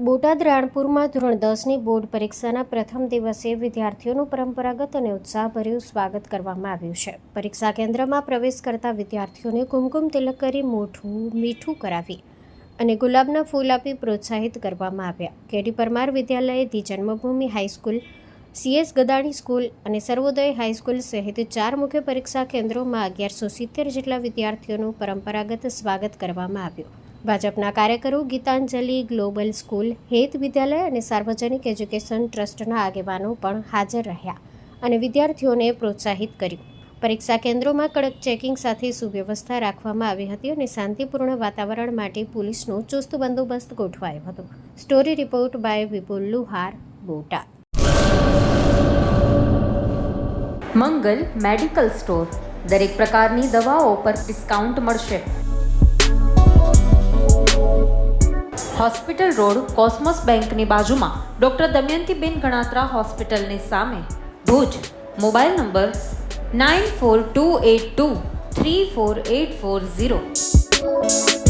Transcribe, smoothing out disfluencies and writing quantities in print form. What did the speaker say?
બોટાદ રાણપુરમાં ધોરણ 10ની બોર્ડ પરીક્ષાના પ્રથમ દિવસે વિદ્યાર્થીઓનું પરંપરાગત અને ઉત્સાહભર્યું સ્વાગત કરવામાં આવ્યું છે. પરીક્ષા કેન્દ્રમાં પ્રવેશ કરતા વિદ્યાર્થીઓને કુમકુમ તિલક કરી મોઢું મીઠું કરાવી અને ગુલાબના ફૂલ આપી પ્રોત્સાહિત કરવામાં આવ્યા. કેડી પરમાર વિદ્યાલય, the Janmabhoomi high school, CS Gadani school અને સર્વોદય હાઈસ્કૂલ સહિત 4 મુખ્ય પરીક્ષા કેન્દ્રોમાં 1170 જેટલા વિદ્યાર્થીઓનું પરંપરાગત સ્વાગત કરવામાં આવ્યું. ભાજપના કાર્યકરો, ગીતાંજલિ ગ્લોબલ સ્કૂલ, હેત વિદ્યાલય અને સાર્વજનિક એજ્યુકેશન ટ્રસ્ટના આગેવાનો પણ હાજર રહ્યા અને વિદ્યાર્થીઓને પ્રોત્સાહિત કર્યું. પરીક્ષા કેન્દ્રોમાં કડક ચેકિંગ સાથે સુવ્યવસ્થા રાખવામાં આવી હતી અને શાંતિપૂર્ણ વાતાવરણ માટે પોલીસનો ચુસ્ત બંદોબસ્ત ગોઠવાયો હતો. Story report by Vipul Luhar, Botad. Mangal medical store. દરેક પ્રકારની દવાઓ પર ડિસ્કાઉન્ટ મળશે. હોસ્પિટલ રોડ, કોસ્મોસ બેંકની બાજુમાં, ડૉક્ટર દમયંતીબેન ગણાત્રા હોસ્પિટલની સામે, ભુજ. Mobile number 9428234840.